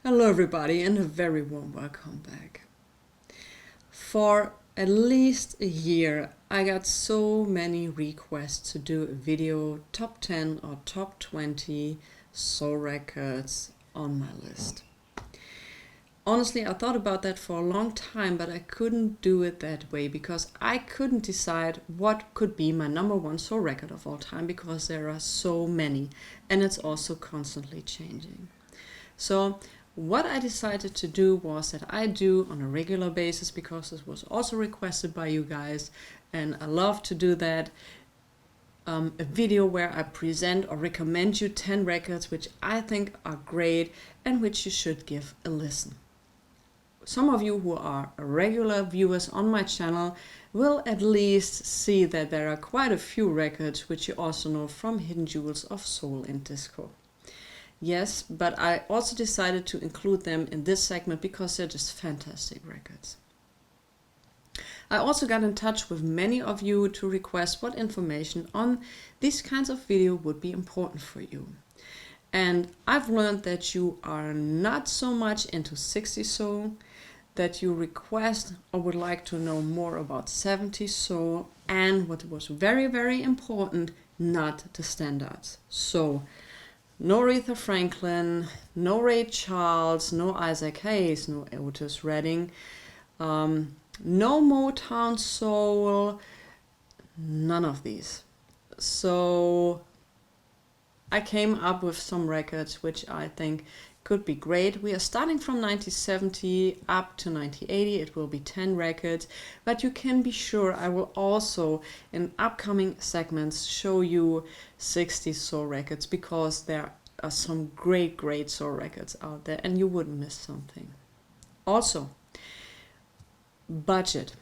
Hello everybody and a very warm welcome back. For at least a year I got so many requests to do a video top 10 or top 20 soul records on my list. Honestly, I thought about that for a long time, but I couldn't do it that way because I couldn't decide what could be my number one soul record of all time because there are so many and it's also constantly changing. So what I decided to do was that I do on a regular basis, because this was also requested by you guys and I love to do that, a video where I present or recommend you 10 records which I think are great and which you should give a listen. Some of you who are regular viewers on my channel will at least see that there are quite a few records which you also know from Hidden Jewels of Soul and Disco. Yes, but I also decided to include them in this segment because they're just fantastic records. I also got in touch with many of you to request what information on these kinds of video would be important for you. And I've learned that you are not so much into 60s soul, that you request or would like to know more about 70s soul, and what was very, very important, not the standards. So no Aretha Franklin, no Ray Charles, no Isaac Hayes, no Otis Redding, no Motown Soul, none of these. So I came up with some records which I think could be great. We are starting from 1970 up to 1980. It will be 10 records, but you can be sure I will also in upcoming segments show you 60s soul records, because there are some great soul records out there and you wouldn't miss something. Also, budget.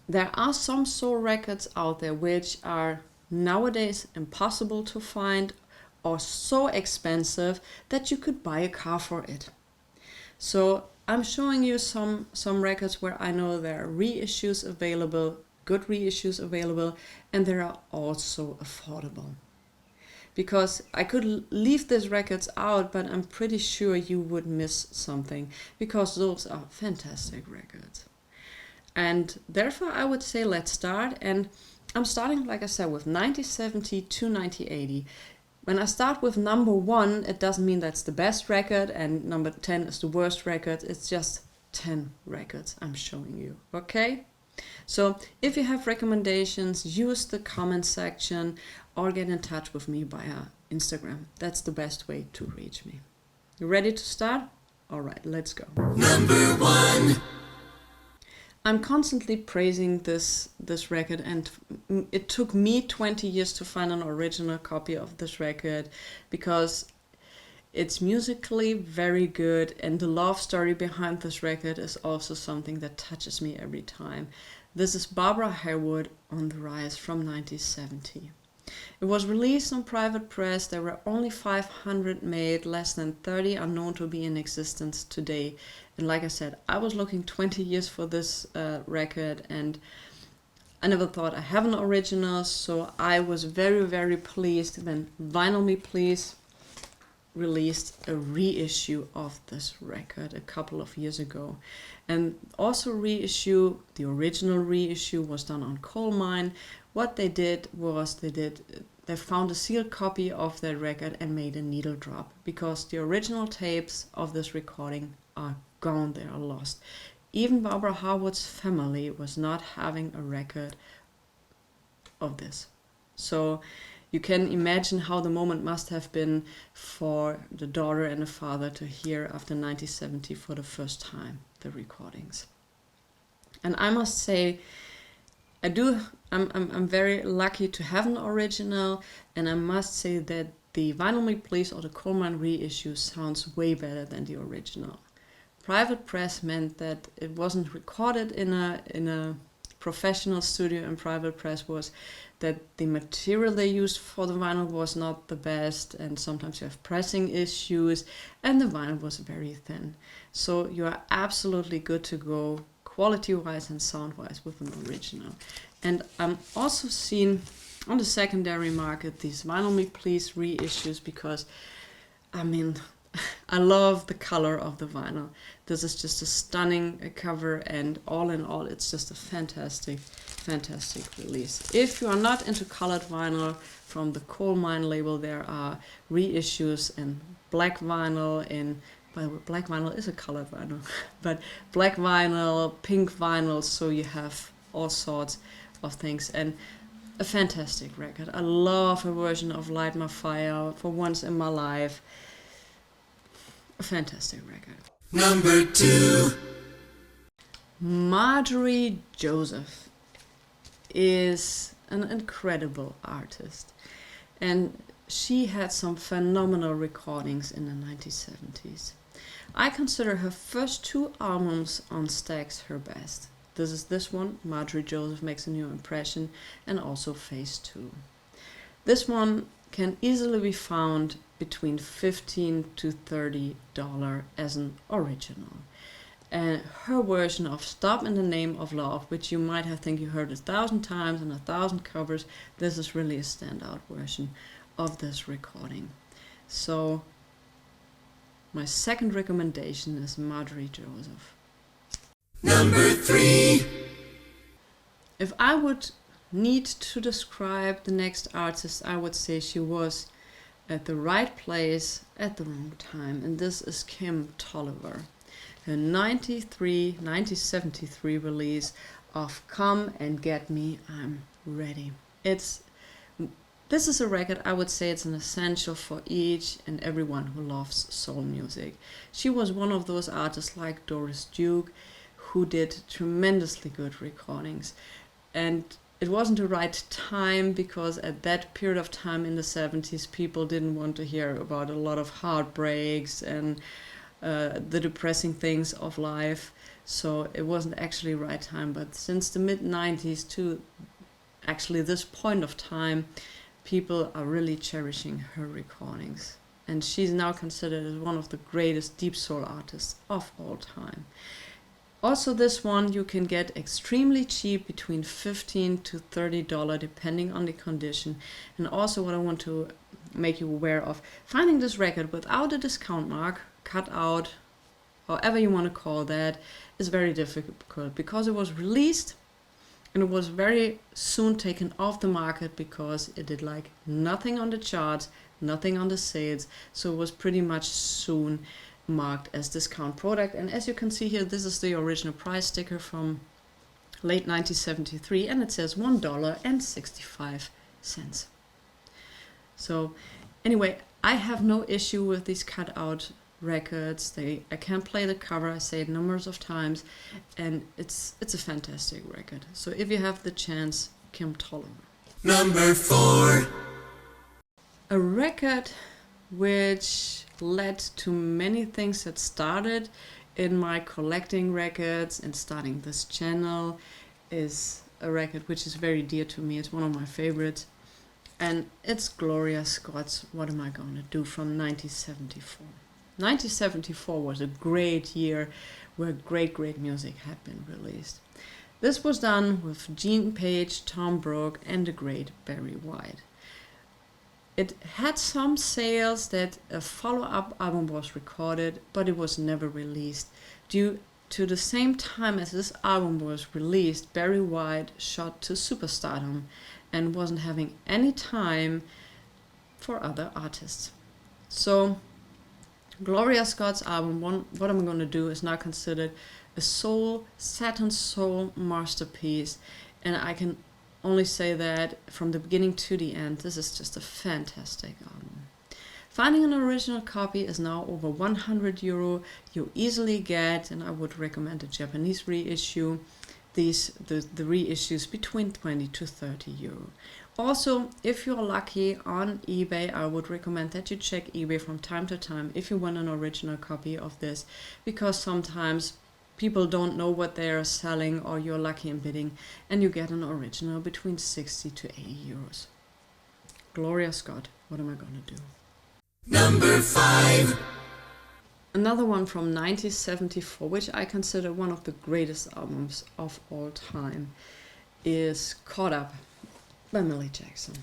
There are some soul records out there which are nowadays impossible to find or so expensive that you could buy a car for it. So I'm showing you some records where I know there are reissues available, good reissues available, and they are also affordable. Because I could leave these records out, but I'm pretty sure you would miss something, because those are fantastic records. And therefore I would say let's start, and I'm starting, like I said, with 1970 to 1980. When I start with number 1, it doesn't mean that's the best record and number 10 is the worst record. It's just 10 records I'm showing you, okay? So if you have recommendations, use the comment section or get in touch with me via Instagram. That's the best way to reach me. You ready to start? All right, let's go. Number 1. I'm constantly praising this record, and it took me 20 years to find an original copy of this record because it's musically very good, and the love story behind this record is also something that touches me every time. This is Barbara Harewood, On the Rise from 1970. It was released on private press. There were only 500 made, less than 30 are known to be in existence today. And like I said, I was looking 20 years for this record, and I never thought I have an original, so I was very pleased when Vinyl Me Please released a reissue of this record a couple of years ago. And also reissue, the original reissue was done on Coal Mine. What they did was they found a sealed copy of that record and made a needle drop, because the original tapes of this recording are gone, they are lost. Even Barbara Harewood's family was not having a record of this. So you can imagine how the moment must have been for the daughter and the father to hear after 1970 for the first time the recordings. And I must say, I'm very lucky to have an original, and I must say that the Vinyl Me Please or the Coal Mine reissue sounds way better than the original. Private press meant that it wasn't recorded in a professional studio, and private press was that the material they used for the vinyl was not the best, and sometimes you have pressing issues, and the vinyl was very thin. So you are absolutely good to go quality-wise and sound-wise with an original. And I'm also seeing on the secondary market these Vinyl Me Please reissues, because I mean I love the color of the vinyl. This is just a stunning cover, and all in all, it's just a fantastic, fantastic release. If you are not into colored vinyl, from the Coal Mine label, there are reissues in black vinyl, by the way, black vinyl is a colored vinyl, but black vinyl, pink vinyl, so you have all sorts of things. And a fantastic record. I love a version of Light My Fire, For Once in My Life. A fantastic record. Number 2. Marjorie Joseph is an incredible artist, and she had some phenomenal recordings in the 1970s. I consider her first 2 albums on Stax her best. This is this one, Marjorie Joseph Makes a New Impression, and also Phase 2. This one can easily be found between $15 to $30 as an original. And her version of Stop in the Name of Love, which you might have think you heard 1,000 times and 1,000 covers, this is really a standout version of this recording. So my second recommendation is Marjorie Joseph. Number 3. If I would need to describe the next artist, I would say she was at the right place at the wrong time, and this is Kim Tolliver. Her 1973 release of Come and Get Me, I'm Ready. This is a record, I would say it's an essential for each and everyone who loves soul music. She was one of those artists like Doris Duke who did tremendously good recordings. And it wasn't the right time, because at that period of time in the 70s, people didn't want to hear about a lot of heartbreaks and the depressing things of life. So it wasn't actually the right time. But since the mid-90s to actually this point of time, people are really cherishing her recordings. And she's now considered as one of the greatest deep soul artists of all time. Also, this one you can get extremely cheap, between $15 to $30 depending on the condition. And also what I want to make you aware of, finding this record without a discount mark, cut out, however you want to call that, is very difficult, because it was released and it was very soon taken off the market, because it did like nothing on the charts, nothing on the sales, so it was pretty much soon marked as discount product. And as you can see here, this is the original price sticker from late 1973, and it says $1.65. So anyway, I have no issue with these cut out records. I can play the cover, I say it numerous of times, and it's a fantastic record. So if you have the chance, Kim Tolliver. Number 4. A record which led to many things that started in my collecting records and starting this channel is a record which is very dear to me. It's one of my favorites, and it's Gloria Scott's What Am I Gonna Do from 1974. 1974 was a great year where great music had been released. This was done with Gene Page, Tom Brooke, and the great Barry White. It had some sales that a follow-up album was recorded, but it was never released. Due to the same time as this album was released, Barry White shot to superstardom and wasn't having any time for other artists. So Gloria Scott's album, What Am I Gonna Do, is now considered a Saturn soul masterpiece, and I can only say that from the beginning to the end, this is just a fantastic album. Finding an original copy is now over €100 you easily get, and I would recommend a Japanese reissue. The reissues between 20 to 30 euro. Also, if you're lucky on eBay, I would recommend that you check eBay from time to time if you want an original copy of this, because sometimes people don't know what they are selling, or you're lucky in bidding and you get an original between 60 to 80 euros. Gloria Scott, What Am I Gonna Do? Number 5. Another one from 1974, which I consider one of the greatest albums of all time, is Caught Up by Millie Jackson.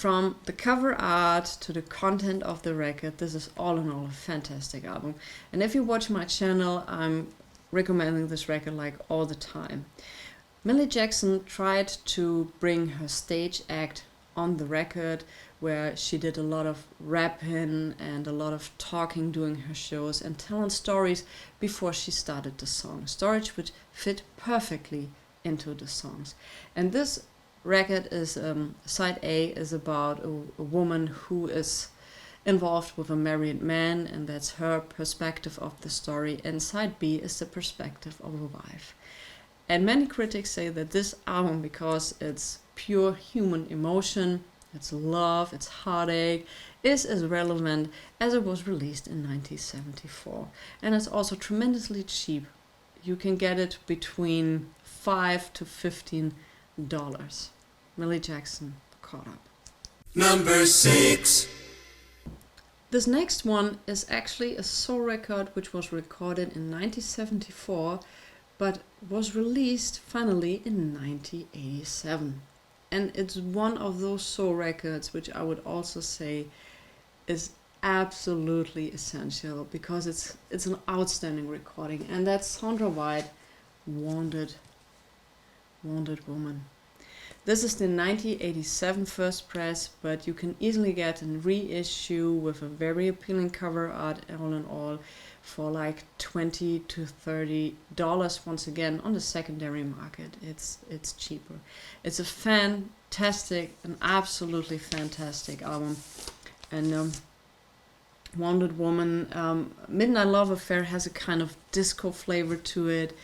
From the cover art to the content of the record, this is all in all a fantastic album. And if you watch my channel, I'm recommending this record like all the time. Millie Jackson tried to bring her stage act on the record, where she did a lot of rapping and a lot of talking during her shows and telling stories before she started the song. Stories which fit perfectly into the songs. And this record is, side A is about a woman who is involved with a married man, and that's her perspective of the story. And side B is the perspective of a wife. And many critics say that this album, because it's pure human emotion, it's love, it's heartache, is as relevant as it was released in 1974. And it's also tremendously cheap. You can get it between $5 to $15. Millie Jackson, Caught Up. Number 6. This next one is actually a soul record which was recorded in 1974, but was released finally in 1987. And it's one of those soul records which I would also say is absolutely essential, because it's an outstanding recording, and that's Sandra White, Wounded Woman. This is the 1987 first press, but you can easily get a reissue with a very appealing cover art, all in all, for like $20 to $30 once again on the secondary market. It's cheaper. It's a fantastic, an absolutely fantastic album. And Wounded Woman, Midnight Love Affair has a kind of disco flavor to it,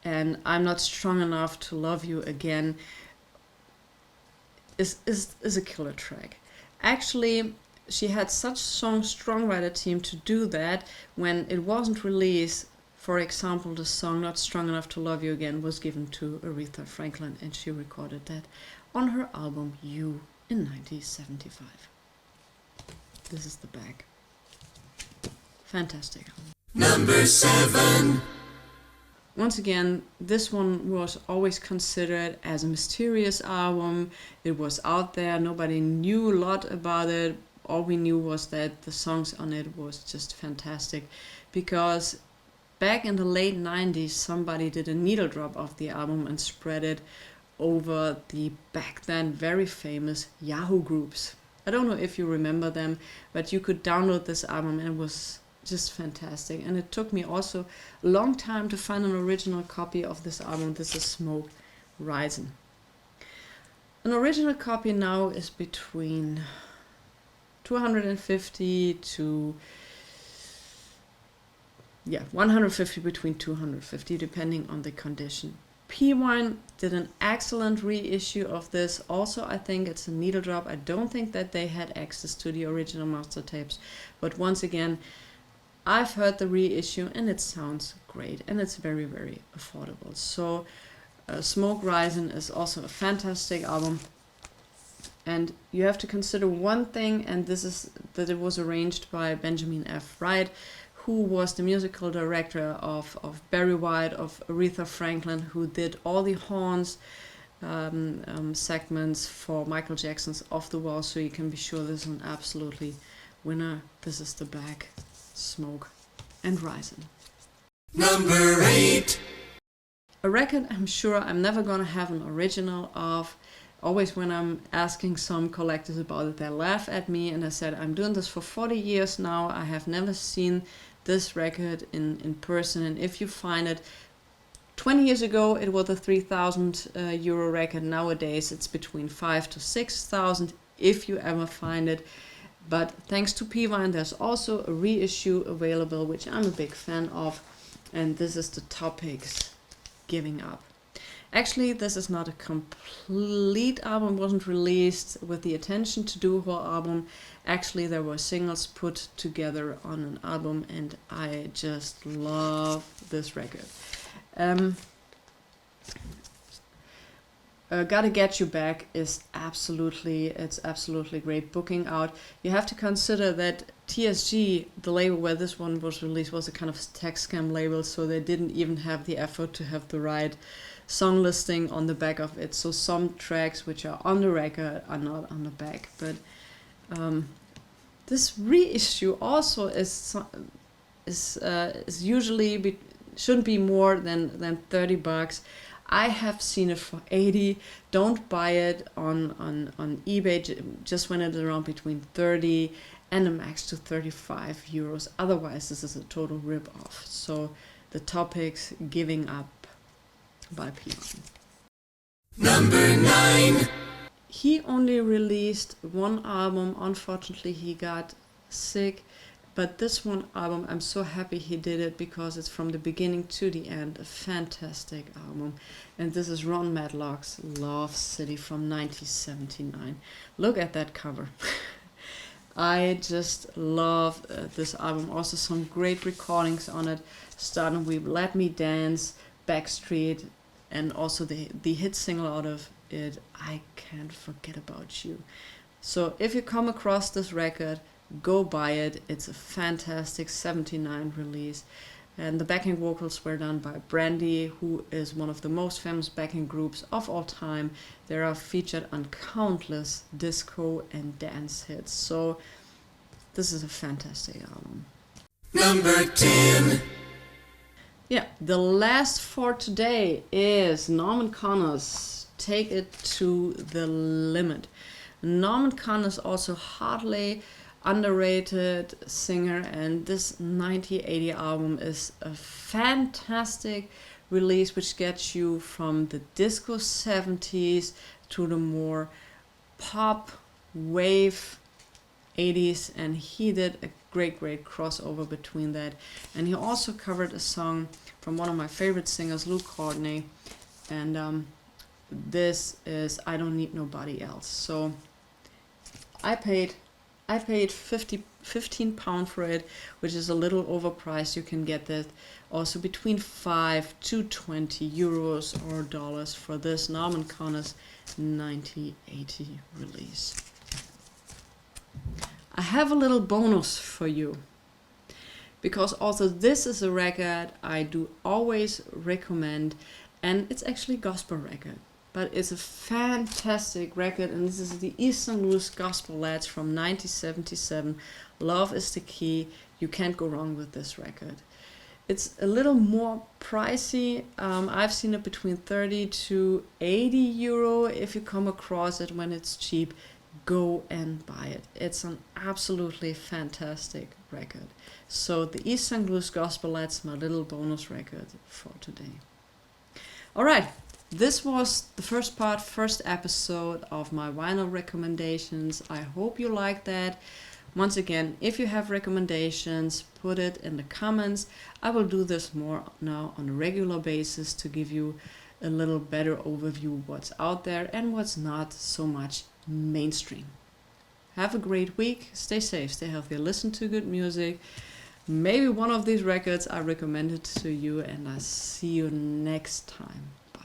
and I'm Not Strong Enough to Love You Again is a killer track. Actually, she had such strong writer team to do that. When it wasn't released, for example, the song Not Strong Enough to Love You Again was given to Aretha Franklin, and she recorded that on her album You in 1975. This is the back. Fantastic. Number 7. Once again, this one was always considered as a mysterious album. It was out there, nobody knew a lot about it. All we knew was that the songs on it was just fantastic, because back in the late 90s somebody did a needle drop of the album and spread it over the back then very famous Yahoo groups. I don't know if you remember them, but you could download this album and it was just fantastic. And it took me also a long time to find an original copy of this album. This is Smoke Rising. An original copy now is between $250 to 150, between $250 depending on the condition. P-Wine did an excellent reissue of this. Also, I think it's a needle drop. I don't think that they had access to the original master tapes, but once again, I've heard the reissue and it sounds great, and it's very, very affordable. So Smoke Rising is also a fantastic album. And you have to consider one thing, and this is that it was arranged by Benjamin F. Wright, who was the musical director of Barry White, of Aretha Franklin, who did all the horns segments for Michael Jackson's Off the Wall. So you can be sure this is an absolutely winner. This is the back. Smoke and Rising. Number 8. A record I'm sure I'm never gonna have an original of. Always when I'm asking some collectors about it, they laugh at me, and I said, I'm doing this for 40 years now. I have never seen this record in person, and if you find it, 20 years ago it was a 3,000 euro record. Nowadays it's between 5,000 to 6,000 if you ever find it. But thanks to P-Wine, there's also a reissue available, which I'm a big fan of, and this is the Topics, Giving Up. Actually, this is not a complete album, wasn't released with the intention to do a whole album. Actually, there were singles put together on an album, and I just love this record. Gotta Get You Back is absolutely great. Booking Out. You have to consider that TSG, the label where this one was released, was a kind of tax scam label, so they didn't even have the effort to have the right song listing on the back of it. So some tracks which are on the record are not on the back. But this reissue also is usually shouldn't be more than $30. I have seen it for 80. Don't buy it on eBay just when it's around between 30 and a max to 35 euros. Otherwise, this is a total rip-off. So the Topics, Giving Up by P1. Number 9. He only released one album. Unfortunately, he got sick. But this one album, I'm so happy he did it because it's from the beginning to the end a fantastic album. And this is Ron Matlock's Love City from 1979. Look at that cover. I just love this album. Also some great recordings on it, starting with Let Me Dance, Backstreet, and also the hit single out of it, I Can't Forget About You. So if you come across this record, go buy it. It's a fantastic 79 release. And the backing vocals were done by Brandy, who is one of the most famous backing groups of all time. They are featured on countless disco and dance hits. So this is a fantastic album. Number 10. Yeah, the last for today is Norman Connor's Take It to the Limit. Norman Connor's also hardly underrated singer, and this 1980 album is a fantastic release which gets you from the disco 70s to the more pop wave 80s, and he did a great crossover between that. And he also covered a song from one of my favorite singers, Luke Courtney, and this is I Don't Need Nobody Else. So I paid £15 for it, which is a little overpriced. You can get that also between 5 to 20 euros or dollars for this Norman Connor's 1980 release. I have a little bonus for you, because also this is a record I do always recommend, and it's actually a gospel record. But it's a fantastic record, and this is the Eastern Louis Gospel Lads from 1977. Love is the Key. You can't go wrong with this record. It's a little more pricey. I've seen it between 30 to 80 euro. If you come across it when it's cheap, go and buy it. It's an absolutely fantastic record. So the Eastern Louis Gospel Lads, my little bonus record for today. All right. This was the first episode of my vinyl recommendations. I hope you liked that. Once again, if you have recommendations, put it in the comments. I will do this more now on a regular basis to give you a little better overview of what's out there and what's not so much mainstream. Have a great week. Stay safe, stay healthy, listen to good music. Maybe one of these records I recommended to you, and I'll see you next time. Bye.